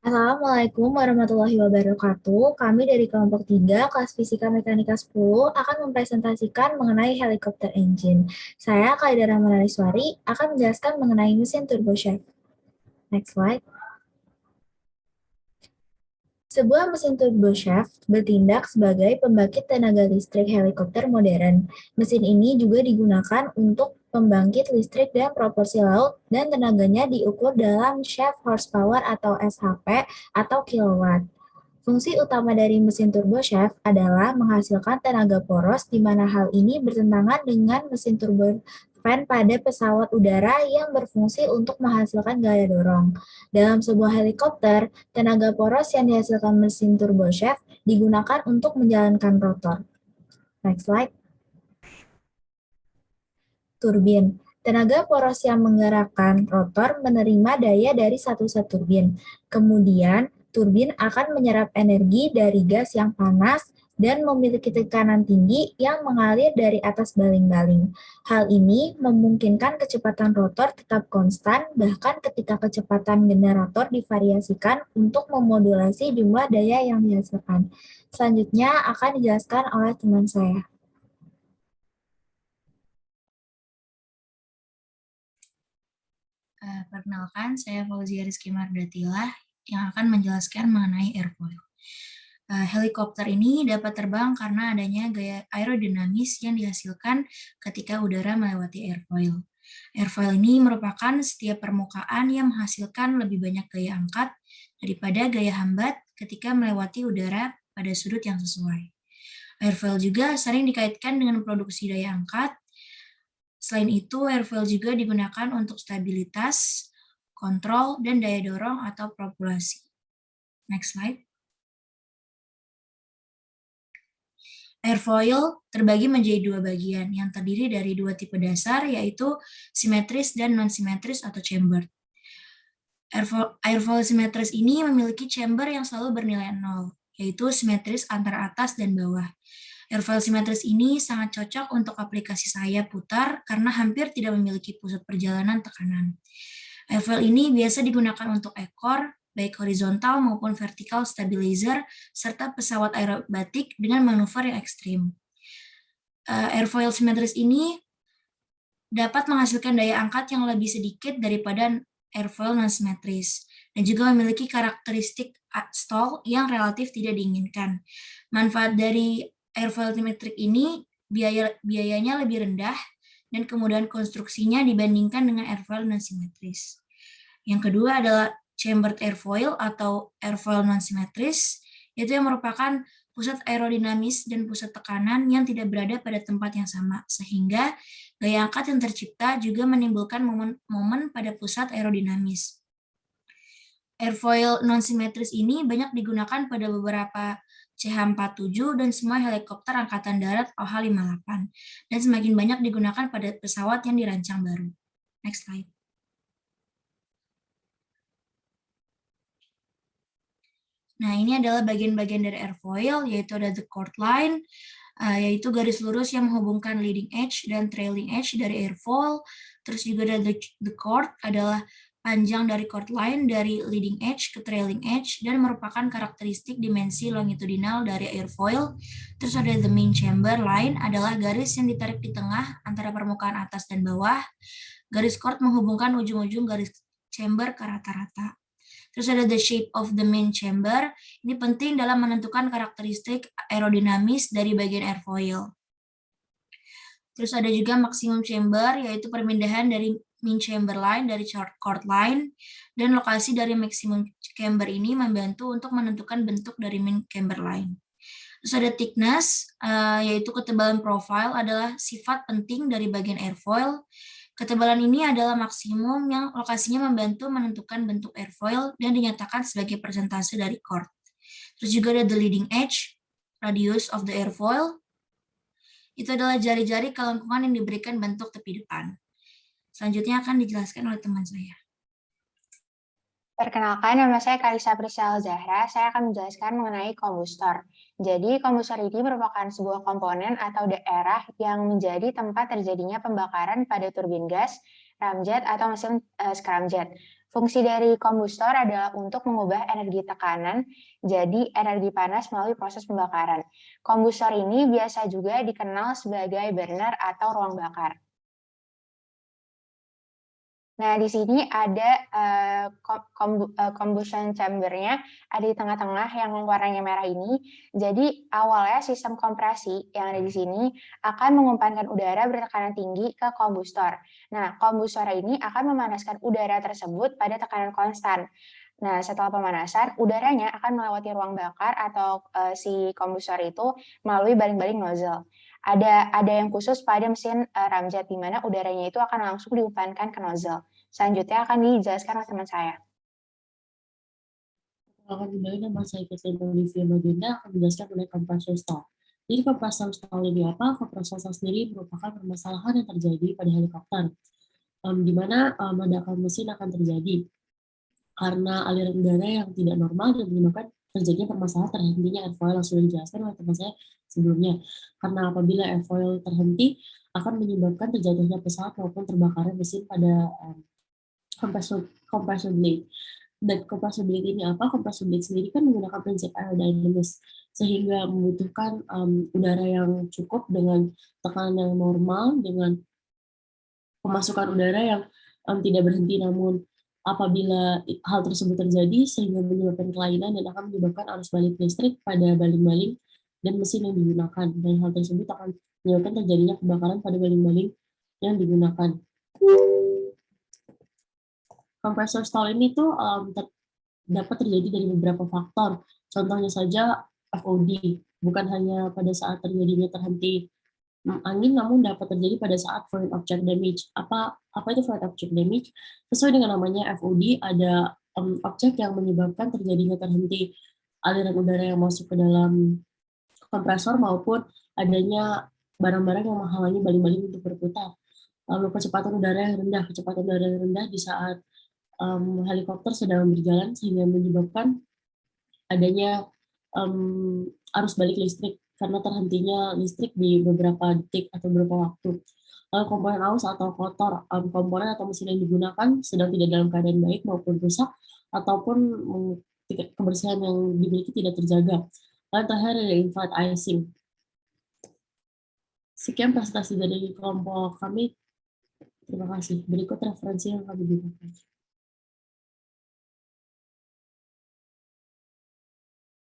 Assalamualaikum warahmatullahi wabarakatuh. Kami dari kelompok 3 kelas Fisika Mekanika 10, akan mempresentasikan mengenai helikopter engine. Saya, Kaidara Manariswari, akan menjelaskan mengenai mesin turboshaft. Next slide. Sebuah mesin turboshaft bertindak sebagai pembangkit tenaga listrik helikopter modern. Mesin ini juga digunakan untuk pembangkit listrik dan proporsi laut, dan tenaganya diukur dalam shaft horsepower atau SHP atau kilowatt. Fungsi utama dari mesin turboshaft adalah menghasilkan tenaga poros, di mana hal ini bertentangan dengan mesin turbofan pada pesawat udara yang berfungsi untuk menghasilkan gaya dorong. Dalam sebuah helikopter, tenaga poros yang dihasilkan mesin turboshaft digunakan untuk menjalankan rotor. Next slide. Turbin. Tenaga poros yang menggerakkan rotor menerima daya dari satu set turbin. Kemudian, turbin akan menyerap energi dari gas yang panas dan memiliki tekanan tinggi yang mengalir dari atas baling-baling. Hal ini memungkinkan kecepatan rotor tetap konstan, bahkan ketika kecepatan generator divariasikan untuk memodulasi jumlah daya yang dihasilkan. Selanjutnya akan dijelaskan oleh teman saya. Perkenalkan, saya Fauzia Rizky Mardatilah yang akan menjelaskan mengenai airfoil. Helikopter ini dapat terbang karena adanya gaya aerodinamis yang dihasilkan ketika udara melewati airfoil. Airfoil ini merupakan setiap permukaan yang menghasilkan lebih banyak gaya angkat daripada gaya hambat ketika melewati udara pada sudut yang sesuai. Airfoil juga sering dikaitkan dengan produksi daya angkat. Selain itu, airfoil juga digunakan untuk stabilitas, kontrol, dan daya dorong atau propulsi. Next slide. Airfoil terbagi menjadi dua bagian yang terdiri dari dua tipe dasar, yaitu simetris dan non-simetris atau chambered. Airfoil simetris ini memiliki chamber yang selalu bernilai 0, yaitu simetris antara atas dan bawah. Airfoil simetris ini sangat cocok untuk aplikasi sayap putar karena hampir tidak memiliki pusat perjalanan tekanan. Airfoil ini biasa digunakan untuk ekor, baik horizontal maupun vertikal stabilizer, serta pesawat aerobatik dengan manuver yang ekstrim. Airfoil simetris ini dapat menghasilkan daya angkat yang lebih sedikit daripada airfoil non-simetris, dan juga memiliki karakteristik stall yang relatif tidak diinginkan. Manfaat dari airfoil simetrik ini biayanya lebih rendah dan kemudahan konstruksinya dibandingkan dengan airfoil non-simetris. Yang kedua adalah chambered airfoil atau airfoil non-simetris, yaitu yang merupakan pusat aerodinamis dan pusat tekanan yang tidak berada pada tempat yang sama, sehingga gaya angkat yang tercipta juga menimbulkan momen pada pusat aerodinamis. Airfoil non-simetris ini banyak digunakan pada beberapa CH-47 dan semua helikopter Angkatan Darat OH-58, dan semakin banyak digunakan pada pesawat yang dirancang baru. Next slide. Nah, ini adalah bagian-bagian dari airfoil, yaitu ada the chord line, yaitu garis lurus yang menghubungkan leading edge dan trailing edge dari airfoil. Terus juga ada the chord adalah panjang dari chord line dari leading edge ke trailing edge dan merupakan karakteristik dimensi longitudinal dari airfoil. Terus ada the main chamber line adalah garis yang ditarik di tengah antara permukaan atas dan bawah. Garis chord menghubungkan ujung-ujung garis chamber ke rata-rata. Terus ada the shape of the main chamber. Ini penting dalam menentukan karakteristik aerodinamis dari bagian airfoil. Terus ada juga maximum chamber, yaitu perpindahan dari main chamber line dari chord line, dan lokasi dari maximum chamber ini membantu untuk menentukan bentuk dari main chamber line. Terus ada thickness, yaitu ketebalan profile adalah sifat penting dari bagian airfoil. Ketebalan ini adalah maksimum yang lokasinya membantu menentukan bentuk airfoil dan dinyatakan sebagai persentase dari chord. Terus juga ada the leading edge, radius of the airfoil. Itu adalah jari-jari kelengkungan yang diberikan bentuk tepi depan. Selanjutnya akan dijelaskan oleh teman saya. Perkenalkan, nama saya Kalisa Priscil Zahra. Saya akan menjelaskan mengenai kombustor. Jadi, kombustor ini merupakan sebuah komponen atau daerah yang menjadi tempat terjadinya pembakaran pada turbin gas ramjet atau mesin scramjet. Fungsi dari kombustor adalah untuk mengubah energi tekanan jadi energi panas melalui proses pembakaran. Kombustor ini biasa juga dikenal sebagai burner atau ruang bakar. Nah, di sini ada combustion chamber-nya, ada di tengah-tengah yang warnanya merah ini. Jadi, awalnya sistem kompresi yang ada di sini akan mengumpankan udara bertekanan tinggi ke kombustor. Nah, kombustor ini akan memanaskan udara tersebut pada tekanan konstan. Nah, setelah pemanasan, udaranya akan melewati ruang bakar atau si kombustor itu melalui baling-baling nozzle. Ada yang khusus pada mesin ramjet, di mana udaranya itu akan langsung diumpankan ke nozzle. Selanjutnya akan dijelaskan oleh teman saya. Akan kembali nama saya Katrina Olivia Magenda akan menjelaskan mengenai kompresor stall. Jadi kompresor stall ini apa? Kompresor stall sendiri merupakan permasalahan yang terjadi pada helikopter, di mana ledakan mesin akan terjadi karena aliran udara yang tidak normal dan menyebabkan terjadinya permasalahan terhentinya airfoil yang sudah dijelaskan oleh teman saya sebelumnya. Karena apabila airfoil terhenti akan menyebabkan terjatuhnya pesawat maupun terbakarnya mesin pada compressor blade. Dan compressor blade ini apa? Compressor blade sendiri kan menggunakan prinsip aerodynamics sehingga membutuhkan udara yang cukup dengan tekanan yang normal dengan pemasukan udara yang tidak berhenti, namun apabila hal tersebut terjadi sehingga menyebabkan kelainan dan akan menyebabkan arus balik listrik pada baling-baling dan mesin yang digunakan, dan hal tersebut akan menyebabkan terjadinya kebakaran pada baling-baling yang digunakan. Kompresor stall ini tuh dapat terjadi dari beberapa faktor. Contohnya saja FOD, bukan hanya pada saat terjadinya terhenti angin, namun dapat terjadi pada saat foreign object damage. Apa itu foreign object damage? Sesuai dengan namanya FOD, ada objek yang menyebabkan terjadinya terhenti aliran udara yang masuk ke dalam kompresor maupun adanya barang-barang yang menghalangi baling-baling untuk berputar. Lalu kecepatan udara yang rendah di saat helikopter sedang berjalan sehingga menyebabkan adanya arus balik listrik karena terhentinya listrik di beberapa detik atau beberapa waktu. Lalu komponen aus atau kotor, komponen atau mesin yang digunakan sedang tidak dalam keadaan baik maupun rusak, ataupun kebersihan yang dimiliki tidak terjaga. Lalu terakhir ada in-flight icing. Sekian presentasi dari kelompok kami. Terima kasih. Berikut referensi yang kami berikan.